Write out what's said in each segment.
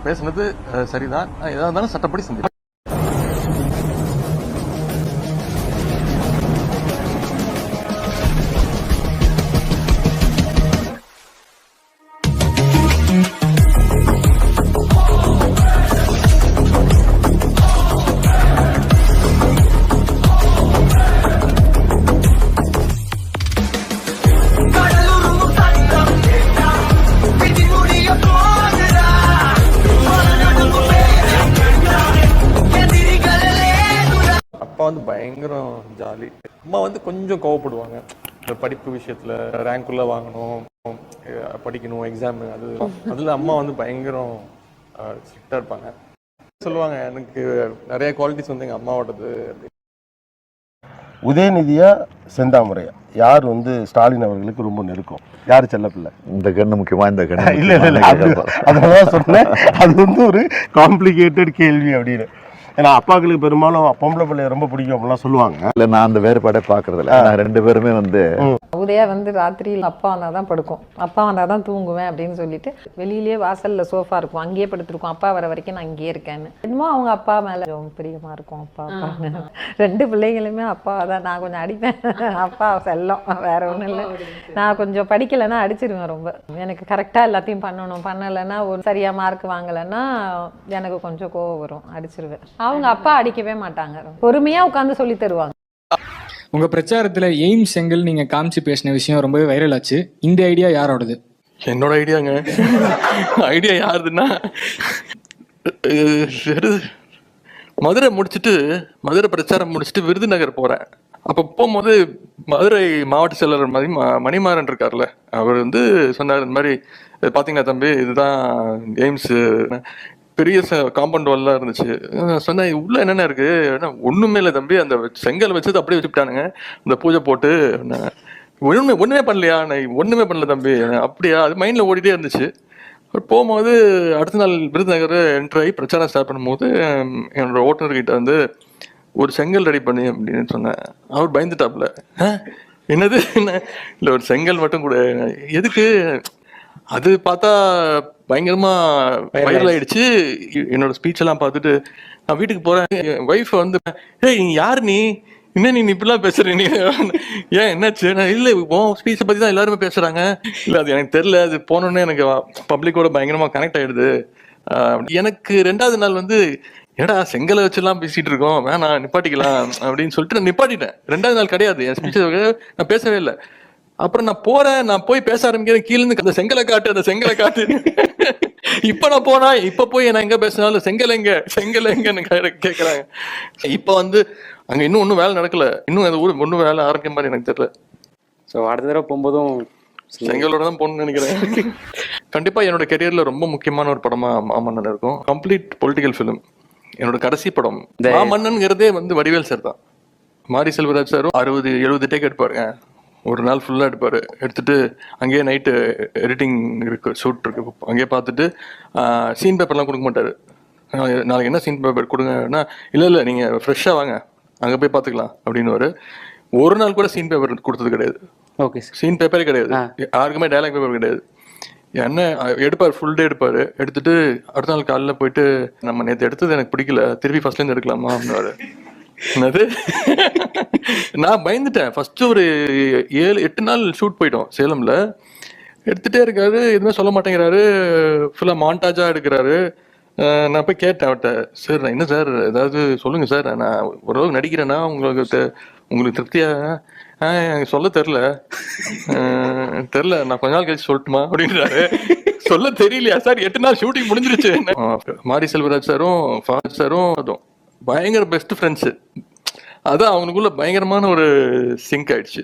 பேசுனது சரிதான், எதா இருந்தாலும் சட்டப்படி செஞ்சு. அப்பா வந்து பயங்கரம் ஜாலி. அம்மா வந்து கொஞ்சம் கோவப்படுவாங்க இந்த படிப்பு விஷயத்தில். ரேங்க்குள்ளே வாங்கணும், படிக்கணும், எக்ஸாமு, அதில் அம்மா வந்து பயங்கரம் ஸ்ட்ரிக்டாக இருப்பாங்க. சொல்லுவாங்க எனக்கு நிறைய குவாலிட்டிஸ் வந்து எங்கள் அம்மாவோடது. உதயநிதியா செந்தாமரையா யார் வந்து ஸ்டாலின் அவர்களுக்கு ரொம்ப நெருக்கம்? யார் செல்லப்பிள்ளை? இந்த கண்ணு முக்கியமா? இந்த கண்ணு இல்லை, அதெல்லாம் சொன்னேன். அது வந்து ஒரு காம்ப்ளிகேட்டட் கேள்வி அப்படின்னு. ஏன்னா அப்பாக்களுக்கு பெரும்பாலும் பொம்பளை பிள்ளைய ரொம்ப பிடிக்கும் அப்படிலாம் சொல்லுவாங்க. இல்லை, நான் அந்த வேறுபாடே பார்க்கறதில்ல. நான் ரெண்டு பேருமே வந்து உதயா வந்து ராத்திரியில் அப்பா வந்தால் தான் படுக்கும், அப்பா வந்தால் தான் தூங்குவேன் அப்படின்னு சொல்லிட்டு வெளியிலேயே வாசலில் சோஃபா இருக்கும், அங்கேயே படுத்துருக்கோம். அப்பா வர வரைக்கும் நான் இங்கேயே இருக்கேன்னு. என்னமோ அவங்க அப்பா மேலே ரொம்ப பிரியமாக இருக்கும். அப்பா ரெண்டு பிள்ளைங்களுமே அப்பா தான். நான் கொஞ்சம் அடிப்பேன், அப்பா செல்லம், வேற ஒன்றும் இல்லை. நான் கொஞ்சம் படிக்கலைன்னா அடிச்சிருவேன் ரொம்ப. எனக்கு கரெக்டாக எல்லாத்தையும் பண்ணலைன்னா ஒரு சரியாக மார்க் வாங்கலைன்னா எனக்கு கொஞ்சம் கோவம் வரும், அடிச்சிருவேன். அவங்க அப்பா அடிக்கவே மாட்டாங்க, பொறுமையா உட்காந்து சொல்லி தருவாங்க. உங்க பிரச்சாரத்துல எய்ம்ஸ் செங்கல் நீங்க காமிச்சு பேசின விஷயம் ரொம்பவே வைரல் ஆச்சு. இந்த ஐடியா யாரோடது? என்னோட ஐடியாங்க. ஐடியா யாருதுன்னா, மதுரை முடிச்சுட்டு, மதுரை பிரச்சாரம் முடிச்சுட்டு விருதுநகர் போறேன். அப்போ போகும்போது மதுரை மாவட்ட செயலர் மாதிரி மணிமாறன் இருக்கார்ல, அவர் வந்து சொன்னார் இந்த மாதிரி பார்த்தீங்கன்னா தம்பி இதுதான் எய்ம்ஸ், பெரிய காம்பவுண்ட் வால்லாம் இருந்துச்சு. சொன்னேன் உள்ள என்னென்ன இருக்கு? ஒண்ணுமே இல்லை தம்பி, அந்த செங்கல் வச்சது அப்படியே வச்சுட்டானுங்க, இந்த பூஜை போட்டு. ஒண்ணுமே பண்ணலையா? நான் ஒண்ணுமே பண்ணல தம்பி. அப்படியா? அது மைண்ட்ல ஓடிட்டே இருந்துச்சு. போகும்போது அடுத்த நாள் விருதுநகர் என்ட்ரு ஆகி பிரச்சாரம் ஸ்டார்ட் பண்ணும்போது என்னோட ஓட்டுநர்கிட்ட வந்து ஒரு செங்கல் ரெடி பண்ணி அப்படின்னு சொன்னேன். அவர் பயந்துட்டாப்ல. என்னது? இல்லை ஒரு செங்கல் மட்டும் கூட. எதுக்கு? அது பார்த்தா பயங்கரமா வைரல் ஆயிடுச்சு. என்னோட ஸ்பீச் எல்லாம் பார்த்துட்டு நான் வீட்டுக்கு போறேன். என் ஒய்ஃப் வந்து ஏய் யார் நீ, என்ன நீ இப்படிலாம் பேசுற, நீ ஏன் என்னாச்சு? இல்லை உன் ஸ்பீச்சை பத்தி தான் எல்லாருமே பேசுறாங்க. இல்லை அது எனக்கு தெரியல, அது போனோடனே எனக்கு பப்ளிக்கோட பயங்கரமா கனெக்ட் ஆயிடுது. எனக்கு ரெண்டாவது நாள் வந்து ஏடா செங்கலை வச்சுலாம் பேசிட்டு இருக்கோம், வேணாம் நிப்பாட்டிக்கலாம் அப்படின்னு சொல்லிட்டு நான் நிப்பாட்டிட்டேன். ரெண்டாவது நாள் கிடையாது, என் ஸ்பீச்சை நான் பேசவே இல்லை. அப்புறம் நான் போறேன், நான் போய் பேச ஆரம்பிக்கிறேன். கீழே இருந்து அந்த செங்கலை காட்டு, அந்த செங்கலை காட்டு. இப்ப நான் போனா, இப்ப போய் நான் எங்க பேசினாலும் செங்கல் எங்கன்னு கேக்குறாங்க. இப்ப வந்து அங்க இன்னும் ஒன்னும் வேலை நடக்கல, இன்னும் அந்த ஊர் ஒன்னும் வேலை ஆரம்பிக்க மாதிரி எனக்கு தெரியல. ஸோ அடுத்த தடவை போகும்போதும் செங்கலோட தான் போகணும்னு நினைக்கிறேன். கண்டிப்பா என்னோட கெரியர்ல ரொம்ப முக்கியமான ஒரு படமா மாமன்னன் இருக்கும். Complete political film. என்னோட கடைசி படம் மாமன்னன்ங்கிறதே வந்து வடிவேல் சார் தான். மாரி செல்வராஜ் சாரும் 60-70 டேக் எடுப்பாருங்க. ஒரு நாள் ஃபுல்லாக எடுப்பார். எடுத்துட்டு அங்கேயே நைட்டு எடிட்டிங் இருக்கு, ஷூட் இருக்கு, அங்கேயே பார்த்துட்டு சீன் பேப்பர்லாம் கொடுக்க மாட்டார். நாளைக்கு என்ன சீன் பேப்பர் கொடுங்கன்னா, இல்லை நீங்கள் ஃப்ரெஷ்ஷாக வாங்க, அங்கே போய் பார்த்துக்கலாம் அப்படின்னு. ஒரு நாள் கூட சீன் பேப்பர் கொடுத்தது கிடையாது. ஓகே, சீன் பேப்பரே கிடையாது, யாருக்குமே டைலாக் பேப்பர் கிடையாது. என்ன எடுப்பார், ஃபுல் டே எடுப்பார். எடுத்துட்டு அடுத்த நாள் காலையில் போயிட்டு நம்ம நேற்று எடுத்தது எனக்கு பிடிக்கல, திருப்பி ஃபர்ஸ்ட்லேருந்து எடுக்கலாமா அப்படின்னாரு. என்னது? நான் பயந்துட்டேன். ஃபர்ஸ்ட் ஒரு 7-8 நாள் ஷூட் போயிட்டோம் சேலம்ல. எடுத்துட்டே இருக்காரு, எதுவுமே சொல்ல மாட்டேங்கிறாரு, ஃபுல்லா மாண்டாஜா எடுக்கிறாரு. நான் போய் கேட்டேன் அவர்கிட்ட, சார் என்ன சார் ஏதாவது சொல்லுங்க சார், நான் ஓரளவுக்கு நடிக்கிறேன்னா உங்களுக்கு திருப்தியா? எனக்கு சொல்ல தெரில, நான் கொஞ்ச நாள் கழிச்சு சொல்லட்டுமா அப்படின்றாரு. சொல்ல தெரியலையா சார்? 8 நாள் ஷூட்டிங் முடிஞ்சிருச்சு. மாரி செல்வராஜ் சாரும் ஃபாதர் சாரும் அதுவும் பயங்கர பெஸ்ட் ஃப்ரெண்ட்ஸு. அதான் அவனுக்குள்ள பயங்கரமான ஒரு சிங்க் ஆயிடுச்சு.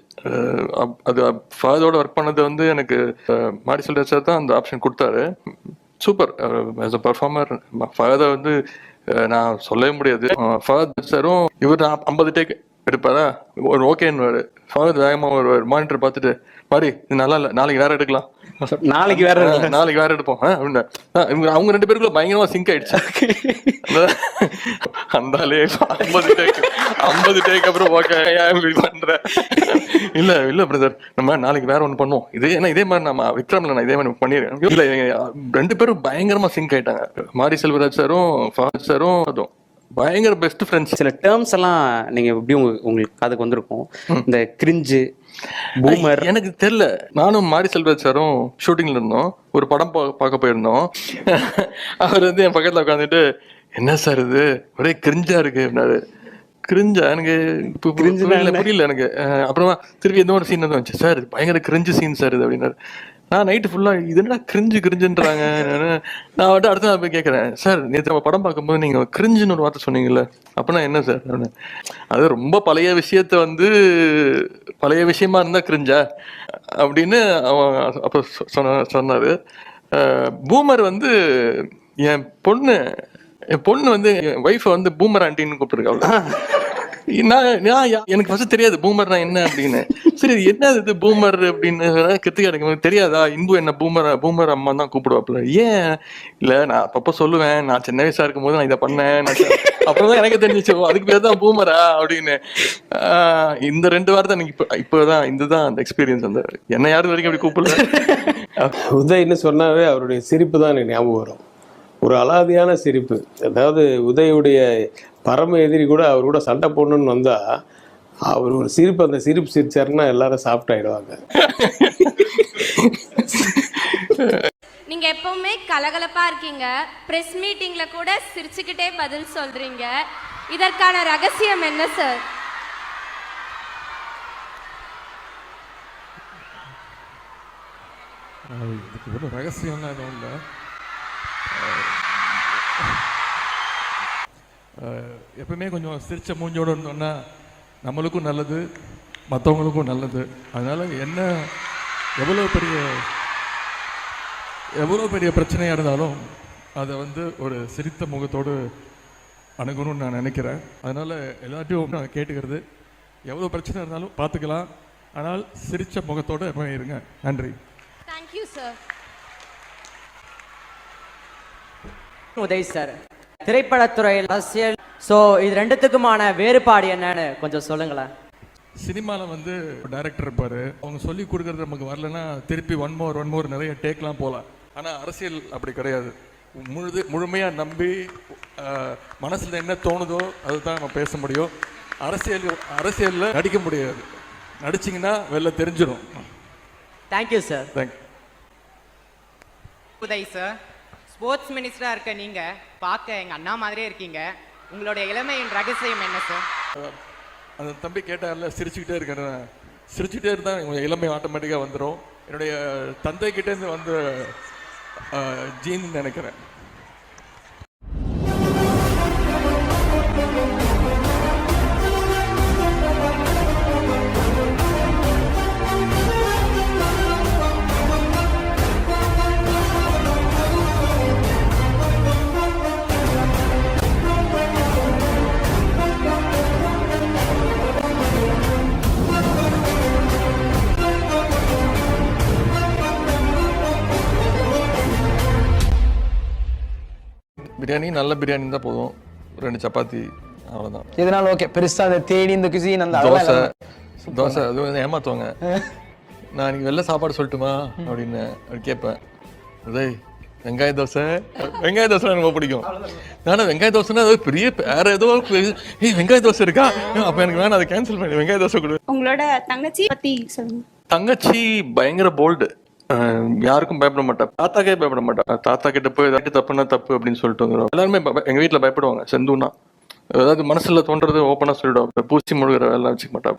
அது ஃபாதரோட ஒர்க் பண்ணது வந்து எனக்கு மாரி செல்வராஜ் சார் தான் அந்த ஆப்ஷன் கொடுத்தாரு. Super. As a performer father வந்து நான் சொல்லவே முடியாது. ஃபாதர் சாரும் இவர் 50 டேக் எடுப்பாரா, ஒரு ஓகேன்னு ஃபாதர் வேகமாக வருவார். மானிட்டர் பார்த்துட்டு மாதிரி இது நல்லா இல்லை, நாளைக்கு வேற எடுக்கலாம் நாளைக்கு வேற நாளைக்கு வேற எடுப்போம் அப்படின்னா அவங்க 2 பேருக்குள்ள பயங்கரமா சிங்க் ஆயிடுச்சு. அந்த 50 டேக் அப்புறம் ஓகே பண்ற இல்ல பிரதர் நம்ம நாளைக்கு வேற ஒண்ணு பண்ணுவோம். இதே மாதிரி நம்ம விக்ரம்ல நான் இதே மாதிரி பண்ணிருக்கேன். இல்ல 2 பேரும் பயங்கரமா சிங்க் ஆயிட்டாங்க. மாரி செல்வராஜ் சாரும் ஃபாத் சாரும் அதுவும் பயங்கர பெஸ்ட் ஃப்ரெண்ட்ஸ். சில டேர்ம்ஸ் எல்லாம் நீங்க எப்படி உங்களுக்கு அதுக்கு வந்திருக்கும், இந்த கிரிஞ்சு, பூமர். எனக்கு தெரியல. நானும் மாரி செல்வராஜ் சாரும் ஷூட்டிங்ல இருந்தோம், ஒரு படம் பார்க்க போயிருந்தோம். அவர் வந்து என் பக்கத்துல உட்காந்துட்டு என்ன சார் இது ஒரே கிரிஞ்சா இருக்கு அப்படின்னாரு. கிரிஞ்சா எனக்கு புரியல எனக்கு. அப்புறமா திருப்பி எந்த ஒரு சீன் வந்து வந்துச்சு, சார் பயங்கர கிரிஞ்சு சீன் சார் இது அப்படின்னாரு. நான் நைட்டு ஃபுல்லா இது என்ன கிரிஞ்சுன்றாங்க. நான் வந்து அடுத்த நாள் போய் கேட்கறேன், சார் நேற்று நம்ம படம் பார்க்கும்போது நீங்க கிரிஞ்சுன்னு ஒரு வார்த்தை சொன்னீங்கல்ல, அப்படின்னா என்ன சார் அப்படின்னு. அது ரொம்ப பழைய விஷயத்த வந்து பழைய விஷயமா இருந்தா கிரிஞ்சா அப்படின்னு அவன் அப்ப சொன்னாரு. பூமர் வந்து என் பொண்ணு வந்து என் ஒய்ஃபை வந்து பூமர் ஆண்டின்னு கூப்பிட்டுருக்காங்க. எனக்கு ஃபர்ஸ்ட் தெரியாது பூமர்னா என்ன அப்படின்னு. சரி என்ன இது பூமர் அப்படின்னு கிருத்திகா எனக்கு தெரியாதா, இன்பு என்ன பூமர் அம்மா தான் கூப்பிடுவாப்புல. ஏன் இல்ல நான் அப்பப்போ சொல்லுவேன், நான் சின்ன வயசா இருக்கும் போது நான் இதை பண்ணேன், அப்புறம் எனக்கு தெரிஞ்சிச்சு அதுக்கு பேர் தான் பூமரா அப்படின்னு. இந்த 2 வாரத்தை எனக்கு இப்பதான் இதுதான் அந்த எக்ஸ்பீரியன்ஸ். அந்த என்ன யாரும் வரைக்கும் அப்படி கூப்பிடல. உதயன்னு சொன்னாவே அவருடைய சிரிப்பு தான் எனக்கு ஞாபகம் வரும். ஒரு அலாதியான சிரிப்பு. அதாவது உதயுடைய பரம எதிரி கூட அவர் கூட சண்டை போடணும்னு வந்தா அவர் ஒரு சிரிப்பு, அந்த சிரிப்பு சிரிச்சாருன்னா எல்லாரும் சாஃப்ட் ஆயிடுவாங்க. நீங்க எப்பவுமே கலகலப்பா இருக்கீங்க, பிரஸ் மீட்டிங்ல கூட சிரிச்சுக்கிட்டே பதில் சொல்றீங்க. இதற்கான ரகசியம் என்ன சார்? இதுக்கு ஒரு ரகசியம்லாம் எதுவும் இல்லை. எப்பவுமே கொஞ்சம் சிரிச்ச மூஞ்சோடு இருந்தோம்னா நம்மளுக்கும் நல்லது, மற்றவங்களுக்கும் நல்லது. அதனால என்ன எவ்வளோ பெரிய பிரச்சனையாக இருந்தாலும் அதை வந்து ஒரு சிரித்த முகத்தோடு அணுகணும்னு நான் நினைக்கிறேன். அதனால எல்லாத்தையும் நான் கேட்டுக்கிறது, எவ்வளோ பிரச்சனை இருந்தாலும் பார்த்துக்கலாம், ஆனால் சிரித்த முகத்தோடு எப்பவுமே இருங்க. நன்றி. Thank you sir. உதய் சார், திரைப்படத்துறையில் அரசியல், ஸோ இது 2த்துக்குமான வேறுபாடு என்னன்னு கொஞ்சம் சொல்லுங்களேன். சினிமாவில் வந்து டைரக்டர் இருப்பார், அவங்க சொல்லி கொடுக்குறது நமக்கு வரலன்னா திருப்பி ஒன் மோர் நிறைய டேக்லாம் போகலாம். ஆனால் அரசியல் அப்படி கிடையாது. முழுமையாக நம்பி மனசில் என்ன தோணுதோ அதுதான் நம்ம பேச முடியும். அரசியலில் நடிக்க முடியாது. நடிச்சிங்கன்னா வெளில தெரிஞ்சிடும். Thank you sir. Thank you. Uday sir, sports மினிஸ்டராக இருக்க நீங்கள் பார்க்க எங்கள் அண்ணா மாதிரியே இருக்கீங்க. உங்களுடைய இளமையின் ரகசியம் என்ன சார்? அந்த தம்பி கேட்டார்ல, சிரிச்சுக்கிட்டே இருக்கேன். சிரிச்சுக்கிட்டே இருந்தால் உங்கள் இளமை ஆட்டோமேட்டிக்காக வந்துடும். என்னுடைய தந்தைக்கிட்டேருந்து வந்து ஜீன் நினைக்கிறேன். பிரியாணி நல்ல பிரியாணி தான் போதும், 2 சப்பாத்தி அவ்வளோதான். இதனால ஓகே. பெருசாக அதை தேடி இந்த குசின் அந்த தோசை அது வந்து ஏமாத்துவாங்க. நான் இன்னைக்கு வெளில சாப்பாடு சொல்லட்டுமா அப்படின்னு கேட்பேன். உதய் வெங்காய தோசை எனக்கு ரொம்ப பிடிக்கும். நானும் வெங்காய தோசைன்னா அது பெரிய வேற ஏதோ வெங்காய தோசை இருக்கா, அப்போ எனக்கு வேணாம், அதை கேன்சல் பண்ணி வெங்காய தோசை கொடு. உங்களோட தங்கச்சி பத்தி சொல்லுங்க. தங்கச்சி பயங்கர போல்டு, யாருக்கும் பயப்பட மாட்டா, தாத்தாக்கே பயப்பட மாட்டா. தாத்தா கிட்ட போய் ஏதாச்சும் தப்புன்னா தப்பு அப்படின்னு சொல்லிட்டு வந்துடும். எல்லாருமே எங்க வீட்டுல பயப்படுவாங்க. செந்துனா அதாவது மனசுல தோன்றது ஓப்பனா சொல்லிடுவாங்க. பூச்சி முழுகிற வேலை வச்சுக்க மாட்டா.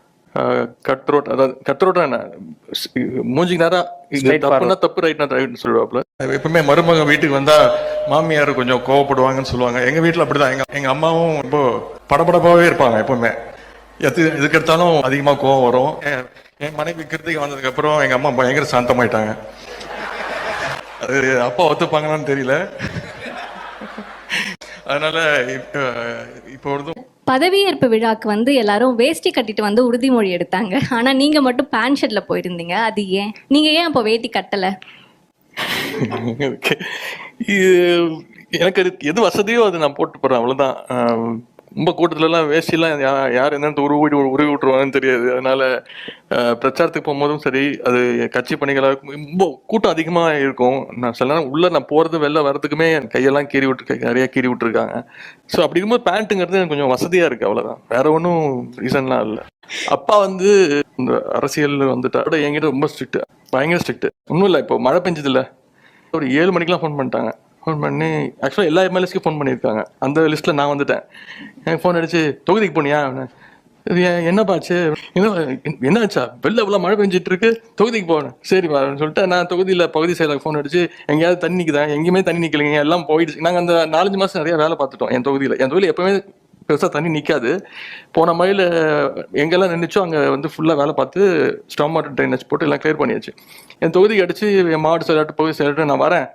கட்ரோட், அதாவது கட்ரோட்டா என்ன மூஞ்சிக்கு நேரா இது தப்புன்னா தப்பு, ரைட்னா ரைட்னு சொல்லுவாப்புல. எப்பவுமே மருமக வீட்டுக்கு வந்தா மாமியார் கொஞ்சம் கோவப்படுவாங்கன்னு சொல்லுவாங்க. எங்க வீட்டுல அப்படிதான். எங்க அம்மாவும் இப்போ படபடப்பாவே இருப்பாங்க. எப்பவுமே எதுக்கு எடுத்தாலும் அதிகமா கோவம் வரும். என் மனைவி கிருத்திகை வந்ததுக்கு அப்புறம் எங்க அம்மா பயங்கர சாந்தமாயிட்டாங்க. அது அப்பா ஒத்துப்பாங்கன்னு தெரியல. அதனால இப்போ பதவியேற்பு விழாக்கு வந்து எல்லாரும் வேஷ்டி கட்டிட்டு வந்து உறுதிமொழி எடுத்தாங்க. ஆனா நீங்க மட்டும் பேண்ட் ஷர்ட்ல போயிருந்தீங்க, அது ஏன்? நீங்க ஏன் அப்போ வேட்டி கட்டல? Okay. இது எனக்கு அது எது வசதியோ அது நான் போட்டு போறேன், அவ்வளவுதான். ரொம்ப கூட்டத்துலலாம் வேஷ்டிலாம் யார் என்னன்னு உருவி விட்டுருவாங்கன்னு தெரியாது. அதனால பிரச்சாரத்துக்கு போகும்போதும் சரி, அது கட்சி பணிகளாக இருக்கும், ரொம்ப கூட்டம் அதிகமாக இருக்கும். நான் சில நேரம் உள்ள நான் போறது வெளில வர்றதுக்குமே என் கையெல்லாம் கீறி விட்டுருக்கேன், நிறைய கீறி விட்டுருக்காங்க. ஸோ அப்படி இருக்கும்போது பேண்ட்டுங்கிறது எனக்கு கொஞ்சம் வசதியா இருக்கு, அவ்வளவுதான். வேற ஒன்றும் ரீசன்லாம் இல்லை. அப்பா வந்து இந்த அரசியல் வந்துட்டா என்கிட்ட ரொம்ப ஸ்ட்ரிக்ட், பயங்கர ஸ்ட்ரிக்ட். ஒன்றும் இல்லை, இப்போ மழை பெஞ்சது இல்லை, ஒரு 7 மணிக்கெலாம் ஃபோன் பண்ணிட்டாங்க. ஃபோன் பண்ணி ஆக்சுவலாக எல்லா எம்எல்ஏஸ்க்கும் ஃபோன் பண்ணியிருக்காங்க. அந்த லிஸ்ட்டில் நான் வந்துட்டேன். எனக்கு ஃபோன் அடிச்சு, தொகுதிக்கு போனியா? என்னப்பாச்சு? என்னாச்சா? வெளில இவ்வளோ மழை பெஞ்சிட்டு இருக்கு, தொகுதிக்கு போனேன். சரி அப்படின்னு சொல்லிட்டு நான் தொகுதியில் பகுதி செயலாளர் ஃபோன் அடிச்சு, எங்கேயாவது தண்ணி நிற்குதா? எங்கேயுமே தண்ணி நிற்கலைங்க, எல்லாம் போயிடுச்சு. நாங்கள் அந்த 4-5 மாதம் நிறையா வேலை பார்த்துட்டோம் என் தொகுதியில் எப்போவுமே பெருசாக தண்ணி நிற்காது. போன மழையில் எங்கெல்லாம் நின்றுச்சோ அங்கே வந்து ஃபுல்லாக வேலை பார்த்து ஸ்டாம் வாட்டர் ட்ரைனேஜ் போட்டு எல்லாம் கிளியர் பண்ணியாச்சு. என் தொகுதிக்கு அடிச்சு, என் மாவட்ட செயலாளர் பகுதி செயலாளர் நான் வரேன்,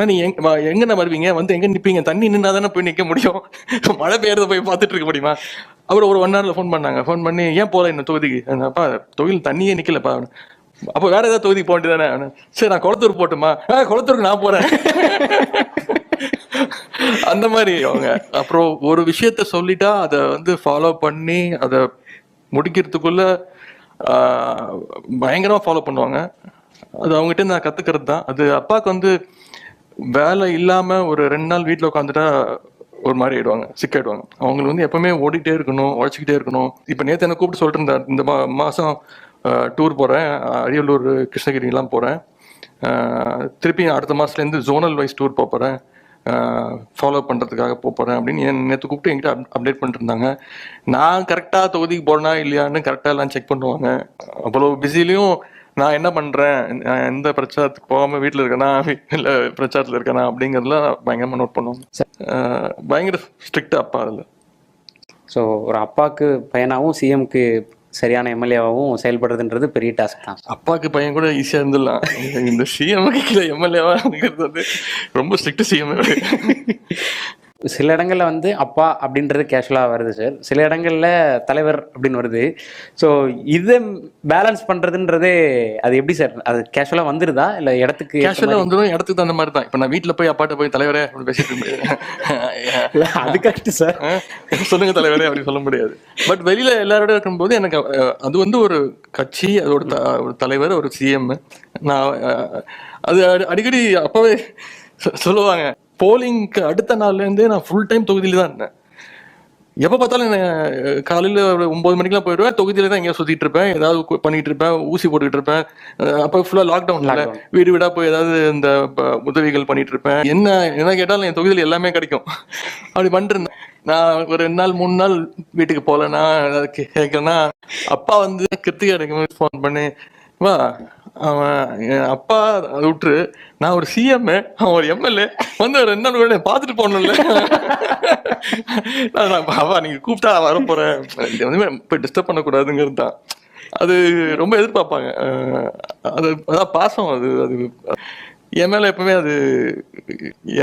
நீங்கள் எங்கண்ணா வருவீங்க, வந்து எங்கே நிற்பீங்க? தண்ணி நின்னா தானே போய் நிற்க முடியும், மழை பெய்யறத போய் பார்த்துட்டு இருக்க முடியுமா? அப்புறம் ஒரு 1 hourல ஃபோன் பண்ணாங்க. ஃபோன் பண்ணி, ஏன் போகல இந்த தொகுதிக்கு? அப்பா தொகுதியில் தண்ணியே நிற்கலப்பா. அப்போ வேற ஏதாவது தொகுதிக்கு போக வேண்டியதானே? சரி நான் குளத்தூர் போட்டுமா? குளத்தூருக்கு நான் போகிறேன். அந்த மாதிரி அவங்க. அப்புறம் ஒரு விஷயத்த சொல்லிட்டா அதை வந்து ஃபாலோ பண்ணி அதை முடிக்கிறதுக்குள்ள பயங்கரமாக ஃபாலோ பண்ணுவாங்க. அது அவங்ககிட்ட நான் கற்றுக்கிறது தான். அது அப்பாவுக்கு வந்து வேலை இல்லாமல் ஒரு 2 நாள் வீட்டில் உட்காந்துட்டா ஒரு மாதிரி ஆயிடுவாங்க, சிக்காயிடுவாங்க. அவங்களுக்கு வந்து எப்பவுமே ஓடிட்டே இருக்கணும், உழைச்சிக்கிட்டே இருக்கணும். இப்போ நேற்று என்ன கூப்பிட்டு சொல்லிட்டு இருந்தார், இந்த மாதம் டூர் போகிறேன், அரியலூர் கிருஷ்ணகிரிலாம் போகிறேன், திருப்பி அடுத்த மாதத்துலேருந்து ஜோனல் வைஸ் டூர் போகிறேன், ஃபாலோ பண்ணுறதுக்காக போகிறேன் அப்படின்னு நேற்று கூப்பிட்டு என்கிட்ட அப்டேட் பண்ணிட்டு இருந்தாங்க. நான் கரெக்டாக தொகுதிக்கு போகிறேன்னா இல்லையான்னு கரெக்டாக எல்லாம் செக் பண்ணுவாங்க. அவ்வளோ பிஸிலையும் நான் என்ன பண்ணுறேன், எந்த பிரச்சாரத்துக்கு போகாமல் வீட்டில் இருக்கேனா இல்லை பிரச்சாரத்தில் இருக்கேனா அப்படிங்கிறதுலாம் பயங்கரமாக நோட் பண்ணுவாங்க. பயங்கர ஸ்ட்ரிக்ட் அப்பா அதில். ஸோ ஒரு அப்பாவுக்கு பையனாகவும் சிஎம்க்கு சரியான எம்எல்ஏவாகவும் செயல்படுறதுன்றது பெரிய டாஸ்க் தான். அப்பாவுக்கு பையன் கூட ஈஸியாக இருந்துடலாம், இந்த சிஎம்க்கு கீழே எம்எல்ஏவாங்கிறது வந்து ரொம்ப ஸ்ட்ரிக்ட் சிஎம். சில இடங்கள்ல வந்து அப்பா அப்படின்றது கேஷுவலாக வருது சார், சில இடங்கள்ல தலைவர் அப்படின்னு வருது. ஸோ இதை பேலன்ஸ் பண்ணுறதுன்றதே அது எப்படி சார்? அது கேஷுவலாக வந்துருதா இல்லை இடத்துக்கு? கேஷுவலாக வந்துடும், இடத்துக்கு அந்த மாதிரி தான். இப்போ நான் வீட்டில் போய் அப்பாட்ட போய் தலைவரே அப்படி பேசிட்டு முடியாது, அது கரெக்ட் சார், சொல்லுங்க தலைவரே அப்படி சொல்ல முடியாது. பட் வெளியில எல்லாரோட இருக்கும்போது எனக்கு அது வந்து ஒரு கட்சி, அதோட ஒரு தலைவர், ஒரு சிஎம். நான் அது அடிக்கடி அப்பவே சொல்லுவாங்க, போலிங்க்கு அடுத்த நாள்லேருந்தே நான் ஃபுல் டைம் தொகுதியில தான் இருந்தேன். எப்போ பார்த்தாலும் காலையில் ஒரு 9 மணிக்கெலாம் போயிடுவேன், தொகுதியில தான் எங்கேயா சுற்றிட்டு இருப்பேன், ஏதாவது பண்ணிட்டு இருப்பேன், ஊசி போட்டுக்கிட்டு இருப்பேன். அப்போ ஃபுல்லாக லாக்டவுன்ல வீடு வீடாக போய் ஏதாவது இந்த உதவிகள் பண்ணிட்டு இருப்பேன். என்ன கேட்டாலும் என் தொகுதியில் எல்லாமே கிடைக்கும். அப்படி பண்ணிட்டு இருந்தேன். நான் ஒரு 2 நாள் 3 நாள் வீட்டுக்கு போகலன்னா ஏதாவது கேட்கலன்னா அப்பா வந்து கிருத்திகா எனக்கு ஃபோன் பண்ணி, வா அவன் என் அப்பா அதை விட்டுரு, நான் ஒரு சிஎம், அவன் ஒரு எம்எல்ஏ, வந்து ஒரு 2 நாள் கூட பார்த்துட்டு போகணும்ல. அவா நீங்கள் கூப்பிட்டா வர போகிறேன், போய் டிஸ்டர்ப் பண்ணக்கூடாதுங்கிறது தான். அது ரொம்ப எதிர்பார்ப்பாங்க. அதான் பாசம். அது என் மேலே எப்பவுமே அது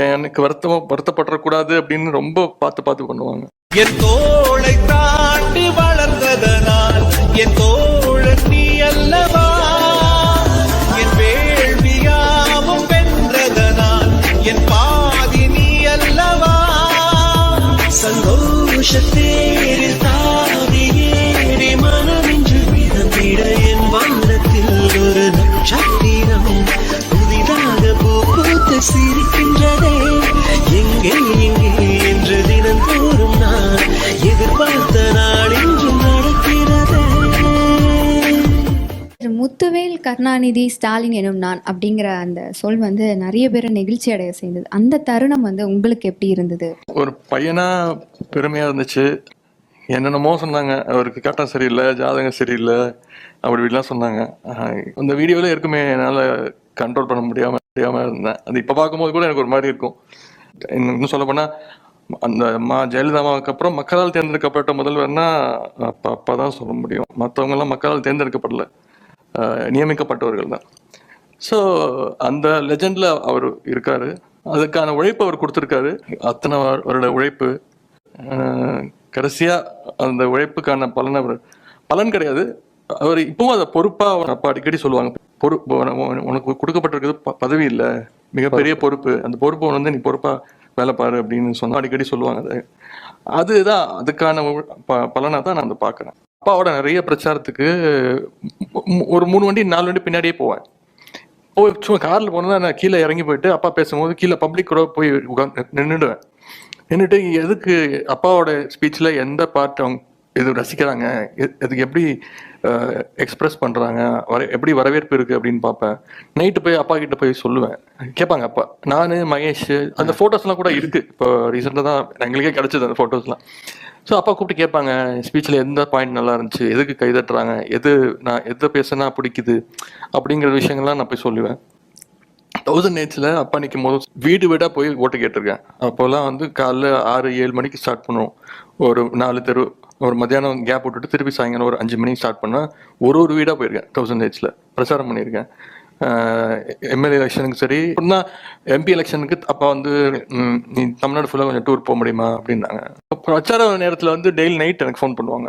எனக்கு வருத்தப்படக்கூடாது அப்படின்னு ரொம்ப பார்த்து பண்ணுவாங்க. என் தோளை தாண்டி வளர்ந்ததனால் என் தோழன் நீ அல்லவா, என் வேள்வியாவும் வென்றதனால் என் பாதி நீ அல்லவா, சந்தோஷத்தேரில் தாவி ஏறி மனமின்று மிதந்திட என் வானத்தில் ஒரு நட்சத்திரம் புதிதாக பூத்து சிரிக்கின்றதே, எங்கே எங்கே என்று தினந்தோறும் நான் எதிர்பார்த்த நாள் இன்று நடக்கிறதே. முத்துவேல் கருணாநிதி ஸ்டாலின் எனும் நான் அப்படிங்கிற அந்த சொல் வந்து நிறைய பேரை நெகிழ்ச்சி அடைய செய்தது. அந்த தருணம் வந்து உங்களுக்கு எப்படி இருந்தது? ஒரு பையனா பெருமையா இருந்துச்சு. என்னென்னமோ சொன்னாங்க, அவருக்கு கட்டம் சரியில்லை, ஜாதகம் சரியில்லை, அப்படி இப்படிலாம் சொன்னாங்க. அந்த வீடியோவில் இருக்குமே, என்னால் கண்ட்ரோல் பண்ண முடியாமல் இருந்தேன். அது இப்போ பார்க்கும்போது கூட எனக்கு ஒரு மாதிரி இருக்கும். இன்னும் சொல்ல போனால் அந்த ஜெயலலிதாவுக்கு அப்புறம் மக்களால் தேர்ந்தெடுக்கப்பட்ட முதல்வர்னா அப்பா தான் சொல்ல முடியும். மற்றவங்கெல்லாம் மக்களால் தேர்ந்தெடுக்கப்படல, நியமிக்கப்பட்டவர்கள் தான். ஸோ அந்த லெஜெண்டில் அவர் இருக்காரு. அதுக்கான உழைப்பு அவர் கொடுத்துருக்காரு, அத்தனை அவரோட உழைப்பு. கடைசியாக அந்த உழைப்புக்கான பலன் கிடையாது, அவர் இப்பவும் அதை பொறுப்பா அப்பா அடிக்கடி சொல்லுவாங்க, பொறுப்பு உனக்கு கொடுக்கப்பட்டிருக்கிறது பதவி இல்லை, மிகப்பெரிய பொறுப்பு, அந்த பொறுப்பை வந்து நீ பொறுப்பா வேலை பாரு அப்படின்னு சொன்னா அடிக்கடி சொல்லுவாங்க. அதுதான் அதுக்கான பலனா தான் நான் அதை பார்க்குறேன். அப்பாவோட நிறைய பிரச்சாரத்துக்கு ஒரு 3 வண்டி 4 வண்டி பின்னாடியே போவேன். சும்மா காரில் போனோம்னா நான் கீழே இறங்கி போயிட்டு அப்பா பேசும்போது கீழே பப்ளிக் கூட போய் நின்றுடுவேன். நின்றுட்டு எதுக்கு அப்பாவோட ஸ்பீச்சில் எந்த பார்ட் அவங்க இது ரசிக்கிறாங்க, இதுக்கு எப்படி எக்ஸ்பிரஸ் பண்ணுறாங்க, எப்படி வரவேற்பு இருக்குது அப்படின்னு பார்ப்பேன். நைட்டு போய் அப்பா கிட்ட போய் சொல்லுவேன், கேட்பாங்க அப்பா. நான் மகேஷ் அந்த ஃபோட்டோஸ்லாம் கூட இருக்குது, இப்போ ரீசெண்டாக தான் எங்களுக்கே கிடச்சிது அந்த ஃபோட்டோஸ்லாம். ஸோ அப்பா கூப்பிட்டு கேட்பாங்க, ஸ்பீச்சில் எந்த பாயிண்ட் நல்லா இருந்துச்சு, எதுக்கு கைதட்டுறாங்க, நான் எதை பேசுனா பிடிக்குது அப்படிங்கிற விஷயங்கள்லாம் நான் போய் சொல்லுவேன். 1008 அப்பா நிற்கும் போது வீடு வீடாக போய் ஓட்டு கேட்டிருக்கேன். அப்போல்லாம் வந்து காலைல 6-7 மணிக்கு ஸ்டார்ட் பண்ணுவோம். ஒரு 4 தெரு, ஒரு மத்தியானம் கேப் விட்டுட்டு திருப்பி சாயங்காலம் ஒரு 5 மணிக்கு ஸ்டார்ட் பண்ணால் ஒரு வீடாக போயிருக்கேன். 1008 பிரச்சாரம் பண்ணியிருக்கேன். எம்எல்ஏ எலெக்ஷனுக்கு சரி, எம்பி எலெக்ஷனுக்கு அப்பா வந்து நீ தமிழ்நாடு ஃபுல்லாக கொஞ்சம் டூர் போக முடியுமா அப்படின்னாங்க. பிரச்சார நேரத்தில் வந்து டெய்லி நைட் எனக்கு ஃபோன் பண்ணுவாங்க.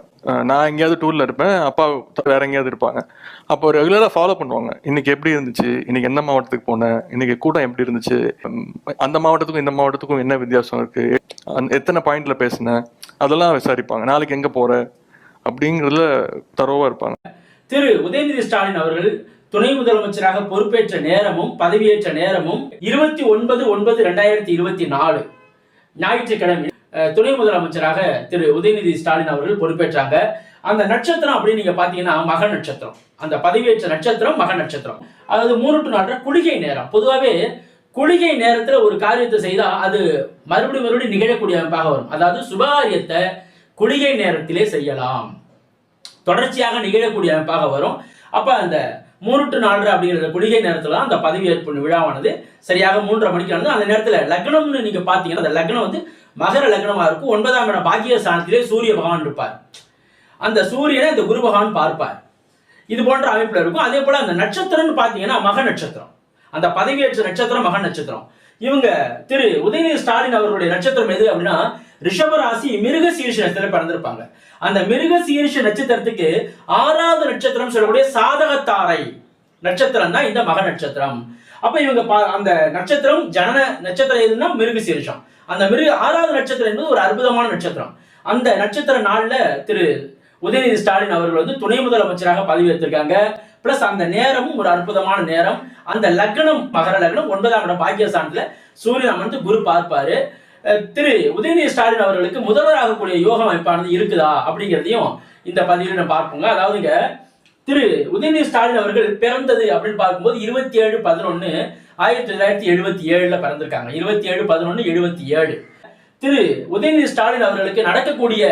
நான் எங்கேயாவது டூரில் இருப்பேன், அப்பா வேற எங்கேயாவது இருப்பாங்க. அப்போ ரெகுலராக ஃபாலோ பண்ணுவாங்க, இன்னைக்கு எப்படி இருந்துச்சு, இன்னைக்கு எந்த மாவட்டத்துக்கு போனேன், இன்னைக்கு கூட்டம் எப்படி இருந்துச்சு, அந்த மாவட்டத்துக்கும் இந்த மாவட்டத்துக்கும் என்ன வித்தியாசம் இருக்கு, எத்தனை பாயிண்ட்ல பேசினேன், அதெல்லாம் விசாரிப்பாங்க. நாளைக்கு எங்கே போற அப்படிங்கிறதுல தரோவா இருப்பாங்க. திரு உதயநிதி ஸ்டாலின் அவர்கள் துணை முதலமைச்சராக பொறுப்பேற்ற நேரமும் பதவியேற்ற நேரமும் 29/9/2024 ஞாயிற்றுக்கிழமை துணை முதலமைச்சராக திரு உதயநிதி ஸ்டாலின் அவர்கள் பொறுப்பேற்றாங்க. அந்த நட்சத்திரம் அப்படின்னு நீங்க பாத்தீங்கன்னா மக நட்சத்திரம். அந்த பதவியேற்ற நட்சத்திரம் மக நட்சத்திரம். அதாவது 3 to 4 குளிகை நேரம். பொதுவாகவே குளிகை நேரத்துல ஒரு காரியத்தை செய்தா அது மறுபடியும் நிகழக்கூடிய அமைப்பாக வரும். அதாவது சுபகாரியத்தை குளிகை நேரத்திலே செய்யலாம், தொடர்ச்சியாக நிகழக்கூடிய அமைப்பாக வரும். அப்ப அந்த 3 to 4 அப்படிங்கிற குளிகை நேரத்துல அந்த பதவியேற்பு விழாவானது சரியாக 3:30 மணிக்கு நடந்து. அந்த நேரத்துல லக்னம்னு நீங்க பாத்தீங்கன்னா அந்த லக்னம் வந்து மகர லக்னமா இருக்கும். 9ஆம் இடம் பாக்கிய ஸ்தானத்திலே சூரிய பகவான் இருப்பார். அந்த சூரியனை இந்த குரு பகவான் பார்ப்பார். இது போன்ற அமைப்புல இருக்கும். அதே போல அந்த நட்சத்திரம்னு பாத்தீங்கன்னா மக நட்சத்திரம். அந்த பதவியேற்ற நட்சத்திரம் மக நட்சத்திரம். இவங்க திரு உதயநிதி ஸ்டாலின் அவர்களுடைய நட்சத்திரம் எது அப்படின்னா ரிஷபராசி மிருக சீர்ஷ நட்சத்திரம் பிறந்திருப்பாங்க. அந்த மிருக சீர்ஷ நட்சத்திரத்துக்கு 6வது நட்சத்திரம் சொல்லக்கூடிய சாதகத்தாரை நட்சத்திரம் தான் இந்த மக நட்சத்திரம். அப்ப இவங்க அந்த நட்சத்திரம் ஜனன நட்சத்திரம் எதுன்னா மிருக சீர்ஷம். அந்த 6வது நட்சத்திரம் என்பது ஒரு அற்புதமான நட்சத்திரம். அந்த நட்சத்திர நாள்ல திரு உதயநிதி ஸ்டாலின் அவர்கள் வந்து துணை முதலமைச்சராக பதவியேற்றிருக்காங்க. பிளஸ் அந்த நேரமும் ஒரு அற்புதமான நேரம். அந்த லக்னம் மகர லக்னம், 9ஆம் இடம் பாக்கியஸ்தானத்துல சூரியன் அமர்ந்து குரு பார்ப்பாரு. திரு உதயநிதி ஸ்டாலின் அவர்களுக்கு முதல்வராகக்கூடிய யோகம் அமைப்பானது இருக்குதா அப்படிங்கிறதையும் இந்த பதிவில் நம்ம பார்ப்போங்க. அதாவதுங்க திரு உதயநிதி ஸ்டாலின் அவர்கள் பிறந்தது அப்படின்னு பார்க்கும்போது 27/11/1977 பிறந்திருக்காங்க. 27/11/77. திரு உதயநிதி ஸ்டாலின் அவர்களுக்கு நடக்கக்கூடிய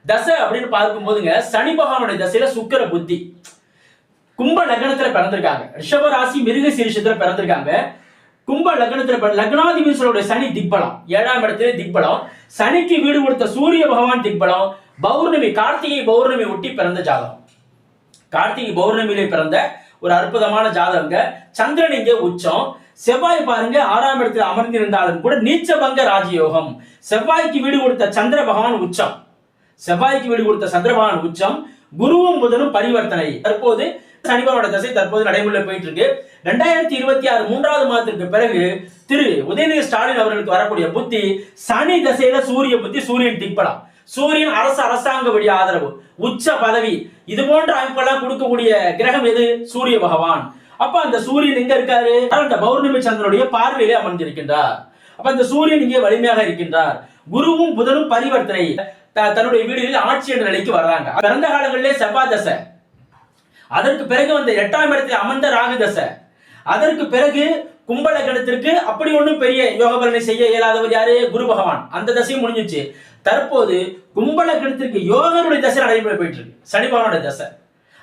தசை அப்படின்னு பார்க்கும்போதுங்க சனி பகவானுடைய தசையில சுக்கிர புத்தி. கும்ப லக்னத்துல பிறந்திருக்காங்க. ரிஷபராசி மிருக சீரிஷத்துல பிறந்திருக்காங்க. கும்ப லக்னத்துல லக்னாதிபதியோட சனி திக்பலம், 7ஆம் இடத்துல திக்பலம். சனிக்கு வீடு கொடுத்த சூரிய பகவான் திக்பலம். பௌர்ணமி, கார்த்திகை பௌர்ணமி ஒட்டி பிறந்த ஜாதகம். கார்த்திகை பௌர்ணமியிலே பிறந்த ஒரு அற்புதமான ஜாதகங்க. சந்திரன் இங்கே உச்சம். செவ்வாய் பாருங்க 6ஆம் இடத்துல அமர்ந்திருந்தாலும் கூட நீச்சபங்க ராஜயோகம். செவ்வாய்க்கு வீடு கொடுத்த சந்திர பகவான் உச்சம். செவ்வாய்க்கு வீடு கொடுத்த சந்திர பகவான் உச்சம். குருவும் புதனும் பரிவர்த்தனை. தற்போது சனிபகவானோட தசை தற்போது நடைமுறையில் போயிட்டு இருக்கு. 2026 3வது மாதத்திற்கு பிறகு திரு உதயநிதி ஸ்டாலின் அவர்களுக்கு வரக்கூடிய புத்தி சனி தசையில சூரிய புத்தி, சூரியன் திக்பலம். சூரியன் அரசாங்க வழி ஆதரவு, உச்ச பதவி, இது போன்ற அமைப்பெல்லாம் கொடுக்கக்கூடிய கிரகம் எது? சூரிய பகவான். அப்ப அந்த சூரியன் எங்க இருக்காரு? அந்த பௌர்ணமி சந்திரனுடைய பார்வையிலே அமர்ந்திருக்கின்றார். அப்ப அந்த சூரியன் இங்கே வலிமையாக இருக்கின்றார். குருவும் புதனும் பரிவர்த்தனை, தன்னுடைய வீடுகளில் ஆட்சி என்ற நிலைக்கு வர்றாங்க. பிறந்த காலங்களிலே செவ்வாய் தசை, அதற்கு பிறகு வந்து 8ஆம் இடத்தில் அமர்ந்த ராகு தசை, அதற்கு பிறகு கும்பலக்கணத்திற்கு அப்படி ஒன்றும் பெரிய யோக பலனை செய்ய இயலாதவர் யாரு? குரு பகவான். அந்த தசையும் முடிஞ்சிச்சு. தற்போது கும்பலக்கணத்திற்கு யோகனுடைய தசை நடைமுறை போயிட்டு இருக்கு, சனி பகவானுடைய தசை.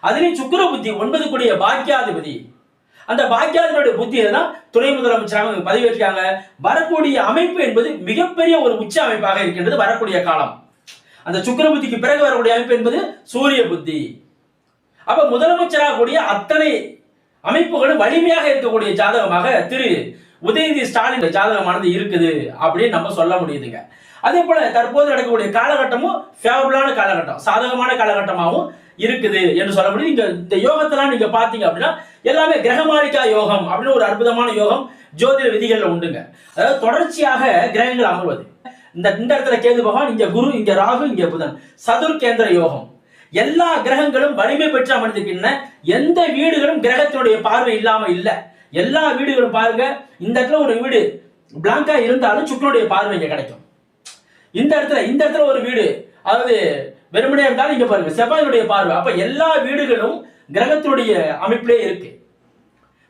அதுலேயும் சுக்கிர புத்தி 9 கூடிய பாக்கியாதிபதி. அந்த பாக்கியாதிபதியோட புத்தியை தான் துணை முதலமைச்சராக பதவியேற்றாங்க. வரக்கூடிய அமைப்பு என்பது மிகப்பெரிய ஒரு உச்ச அமைப்பாக இருக்கின்றது வரக்கூடிய காலம். அந்த சுக்கிர புத்திக்கு பிறகு வரக்கூடிய அமைப்பு என்பது சூரிய புத்தி. அப்ப முதலமைச்சராக கூடிய அத்தனை அமைப்புகளும் வலிமையாக இருக்கக்கூடிய ஜாதகமாக திரு உதயநிதி ஸ்டாலின் ஜாதகமானது இருக்குது அப்படின்னு நம்ம சொல்ல முடியுதுங்க. அதே போல தற்போது நடக்கக்கூடிய காலகட்டமும் ஃபேவரபிளான காலகட்டம், சாதகமான காலகட்டமாகவும் இருக்குது என்று சொல்ல முடியும். இந்த யோகத்தெல்லாம் நீங்க பாத்தீங்க அப்படின்னா எல்லாமே கிரகமாளிகா யோகம் அப்படின்னு ஒரு அற்புதமான யோகம் ஜோதிட விதிகள்ல உண்டுங்க. அதாவது தொடர்ச்சியாக கிரகங்கள் அமர்வது. இந்த இடத்துல கேது பகவான், இங்க குரு, இங்க ராகு, இங்க புதன், சதுர் கேந்திர யோகம். எல்லா கிரகங்களும் வலிமை பெற்று அமர்ந்திருக்கின்றன. எந்த வீடுகளும் கிரகத்தினுடைய பார்வை இல்லாம இல்ல. எல்லா வீடுகளும் பாருங்க, இந்த இடத்துல ஒரு வீடு பிளாங்கா இருந்தாலும் சுக்கரனுடைய பார்வை இங்க கிடைக்கும். இந்த இடத்துல ஒரு வீடு அதாவது வெறுமனே இருந்தாலும் இங்க பாருங்க செவ்வாயினுடைய பார்வை. அப்ப எல்லா வீடுகளும் கிரகத்தினுடைய அமைப்பிலே இருக்கு.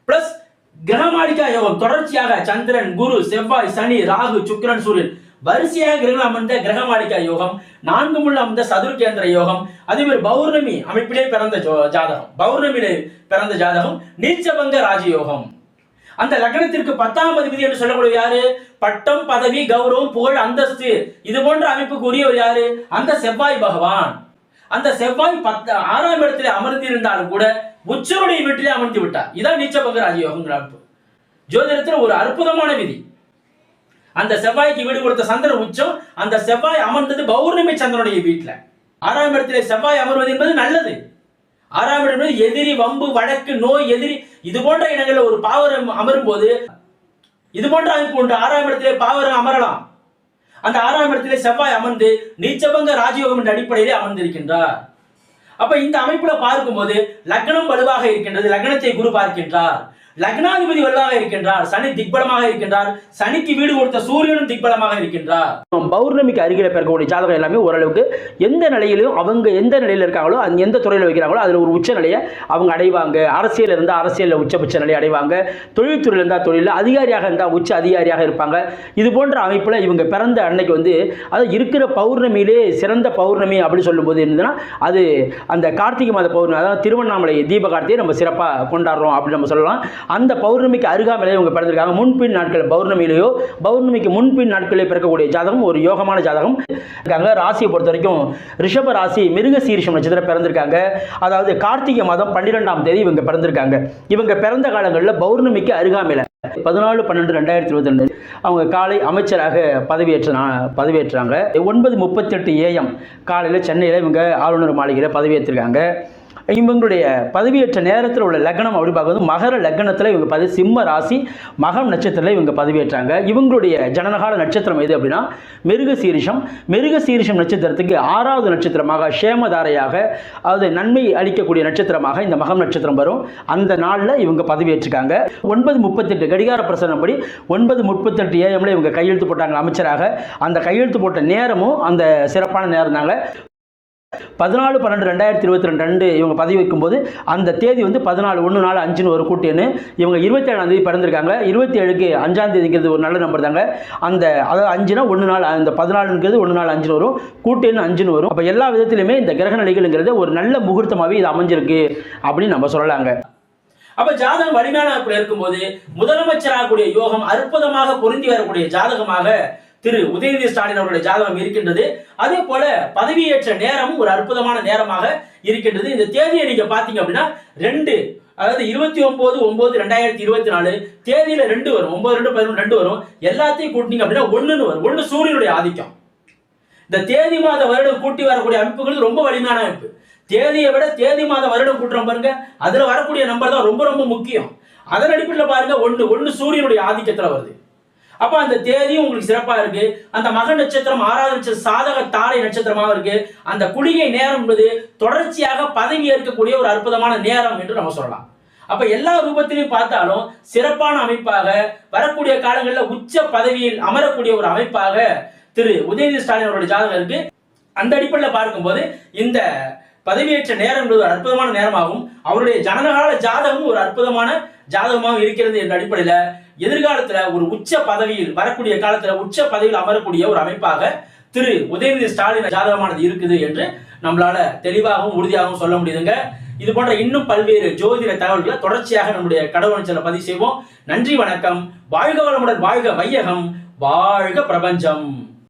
பிளஸ் கிரகமாளிகா யோகம் தொடர்ச்சியாக சந்திரன், குரு, செவ்வாய், சனி, ராகு, சுக்கிரன், சூரியன் வரிசையாக கிரகம் அமர்ந்த கிரகமாளிகா யோகம், 4 முள் அமர்ந்த சதுர்கேந்திர யோகம், அதே மாதிரி பௌர்ணமி அமைப்பிலே பிறந்த ஜாதகம், பௌர்ணமியிலே பிறந்த ஜாதகம், நீச்சபங்க ராஜயோகம். அந்த லக்னத்திற்கு 10ஆம் அதிபதி என்று சொல்லக்கூடிய யாரு? பட்டம், பதவி, கௌரவம், புகழ், அந்தஸ்து இது போன்ற அமைப்புக்கு உரியவர் யாரு? அந்த செவ்வாய் பகவான். அந்த செவ்வாய் 6ஆம் இடத்திலே அமர்ந்திருந்தாலும் கூட உச்சருடைய வீட்டிலே அமர்ந்து விட்டார். இதான் நீச்சபங்க ராஜயோகங்கிற அமைப்பு. ஜோதிடத்தில் ஒரு அற்புதமான விதி. அந்த செவ்வாய்க்கு வீடு கொடுத்த சந்திரன் உச்சம், அந்த செவ்வாய் அமர்ந்தது பௌர்ணமி சந்திரனுடைய வீட்டுல. 6ஆம் இடத்திலே செவ்வாய் அமர்வது என்பது நல்லது. 6ஆம் இடம் எதிரி, வம்பு, வழக்கு, நோய், எதிரி இது போன்ற இடங்களில் ஒரு பாவரம் அமரும் போது இது போன்ற அமைப்பு உண்டு. 6ஆம் இடத்திலே பாவரம் அமரலாம். அந்த 6ஆம் இடத்திலே செவ்வாய் அமர்ந்து நீச்சபங்க ராஜயோகம் என்ற அடிப்படையிலே அமர்ந்திருக்கின்றார். அப்ப இந்த அமைப்புல பார்க்கும்போது லக்னம் வலுவாக இருக்கின்றது, லக்னத்தை குரு பார்க்கின்றார். லக்னாதிபதி வலுவாக இருக்கின்றார், சனி திக்பலமாக இருக்கின்றார், சனிக்கு வீடு கொடுத்த சூரியனும் திக்பலமாக இருக்கின்றார். பௌர்ணமிக்கு அருகில பிறக்கக்கூடிய ஜாதகம் எல்லாமே ஓரளவுக்கு எந்த நிலையிலும் அவங்க எந்த நிலையில இருக்காங்களோ அந்த எந்த துறையில் வைக்கிறாங்களோ அதில் ஒரு உச்ச நிலையை அவங்க அடைவாங்க. அரசியல் இருந்தால் அரசியலில் உச்சபட்ச நிலையை அடைவாங்க. தொழில்துறையில் இருந்தால் தொழிலில், அதிகாரியாக இருந்தால் உச்ச அதிகாரியாக இருப்பாங்க. இது போன்ற அமைப்பில் இவங்க பிறந்த அன்னைக்கு வந்து அது இருக்கிற பௌர்ணமியிலே சிறந்த பௌர்ணமி அப்படின்னு சொல்லும்போது என்னதுன்னா அது அந்த கார்த்திகை மாத பௌர்ணமி, அதாவது திருவண்ணாமலை தீப கார்த்திகை நம்ம சிறப்பாக கொண்டாடுறோம் அப்படின்னு நம்ம சொல்லலாம். அந்த பௌர்ணமிக்கு அருகாமையிலே இவங்க பிறந்திருக்காங்க. முன்பின் நாட்கள் பௌர்ணமியிலேயோ பௌர்ணமிக்கு முன்பின் நாட்களிலே பிறக்கக்கூடிய ஜாதகம் ஒரு யோகமான ஜாதகம். ராசியை பொறுத்த வரைக்கும் ரிஷப ராசி மிருக சீரிஷம் நட்சத்திரம் பிறந்திருக்காங்க. அதாவது கார்த்திகை மாதம் 12ஆம் தேதி இவங்க பிறந்திருக்காங்க. இவங்க பிறந்த காலங்களில் பௌர்ணமிக்கு அருகாமையில் 14/12/2022 அவங்க காலை அமைச்சராக பதவியேற்றாங்க. 9:38 AM காலையில் சென்னையில் இவங்க ஆளுநர் மாளிகையில் பதவியேற்றிருக்காங்க. இவங்களுடைய பதவியேற்ற நேரத்தில் உள்ள லக்னம் அப்படி பார்க்கும்போது மகர லக்னத்தில் இவங்க சிம்ம ராசி மகம் நட்சத்திரத்தில் இவங்க பதவியேற்றாங்க. இவங்களுடைய ஜனனகால நட்சத்திரம் எது அப்படின்னா மிருகசீரிஷம். மிருகசீரிஷம் நட்சத்திரத்துக்கு 6வது நட்சத்திரமாக க்ஷேமதாரையாக, அதாவது நன்மை அளிக்கக்கூடிய நட்சத்திரமாக இந்த மகம் நட்சத்திரம் வரும். அந்த நாளில் இவங்க பதவியேற்றிருக்காங்க. 9:38 கடிகார பிரசனப்படி 9:38 AM இவங்க கையெழுத்து போட்டாங்க அமைச்சராக. அந்த கையெழுத்து போட்ட நேரமும் அந்த சிறப்பான நேரம் தாங்க. 14/12/2022 இவங்க பதவி வைக்கும்போது அந்த தேதி வந்து 14/1/4/5 ஒரு கூட்டேன்னு இவங்க 27ஆம் தேதி பிறந்திருக்காங்க. 27க்கு 5ஆம் தேதிங்கிறது ஒரு நல்ல நம்பர் தாங்க. அந்த அதாவது 5னா 1/4, அந்த 14ங்கிறது 1/4/5 வரும், கூட்டேன்னு 5 வரும். அப்போ எல்லா விதத்திலுமே இந்த கிரக நிலைகள்ங்கிறது ஒரு நல்ல முகூர்த்தமாகவே இது அமைஞ்சிருக்கு அப்படின்னு நம்ம சொல்லலாங்க. அப்ப ஜாதகம் வலிமையான இருக்கும்போது முதலமைச்சராகக்கூடிய யோகம் அற்புதமாக பொருந்தி வரக்கூடிய ஜாதகமாக திரு உதயநிதி ஸ்டாலின் அவருடைய ஜாதகம் இருக்கின்றது. அதே போல பதவியேற்ற நேரமும் ஒரு அற்புதமான நேரமாக இருக்கின்றது. இந்த தேதியை நீங்க பாத்தீங்க அப்படின்னா 2 அதாவது 29/9/2024 தேதியில 2 வரும், 9/2/11 வரும். எல்லாத்தையும் கூட்டினீங்க அப்படின்னா 1ன்னு வரும். 1 சூரியனுடைய ஆதிக்கம். இந்த தேதி மாத வருடம் கூட்டி வரக்கூடிய அமைப்புகள் ரொம்ப வலிமையான அமைப்பு. தேதியை விட தேதி மாத வருடம் கூட்டுறோம் பாருங்க, அதுல வரக்கூடிய நம்பர் தான் ரொம்ப ரொம்ப முக்கியம். அதன் அடிப்படையில் பாருங்க 1 சூரியனுடைய ஆதிக்கத்துல வருது. அப்ப அந்த தேதியும் உங்களுக்கு சிறப்பா இருக்கு. அந்த மக நட்சத்திரம் 6வது நட்சத்திரம் சாதக தாரை நட்சத்திரமாக இருக்கு. அந்த குளிகை நேரம் என்பது தொடர்ச்சியாக பதவி ஏற்கக்கூடிய ஒரு அற்புதமான நேரம் என்று நம்ம சொல்லலாம். அப்ப எல்லா ரூபத்திலையும் பார்த்தாலும் சிறப்பான அமைப்பாக வரக்கூடிய காலங்களில் உச்ச பதவியில் அமரக்கூடிய ஒரு அமைப்பாக திரு உதயநிதி ஸ்டாலின் அவருடைய ஜாதகம் இருக்கு. அந்த அடிப்படையில் பார்க்கும்போது இந்த பதவியேற்ற நேரம் என்பது ஒரு அற்புதமான நேரமாகும். அவருடைய ஜனனகால ஜாதகமும் ஒரு அற்புதமான ஜாதகமாக இருக்கிறது என்ற அடிப்படையில் எதிர்காலத்துல ஒரு உச்ச பதவியில் வரக்கூடிய காலத்துல உச்ச பதவியில் அமரக்கூடிய ஒரு அமைப்பாக திரு உதயநிதி ஸ்டாலின் ஜாதகமானது இருக்குது என்று நம்மளால தெளிவாகவும் உறுதியாகவும் சொல்ல முடியுதுங்க. இது போன்ற இன்னும் பல்வேறு ஜோதிட தகவல்களை தொடர்ச்சியாக நம்முடைய கடவுள் பதிவு செய்வோம். நன்றி, வணக்கம். வாழ்க வளமுடன், வாழ்க வையகம், வாழ்க பிரபஞ்சம்.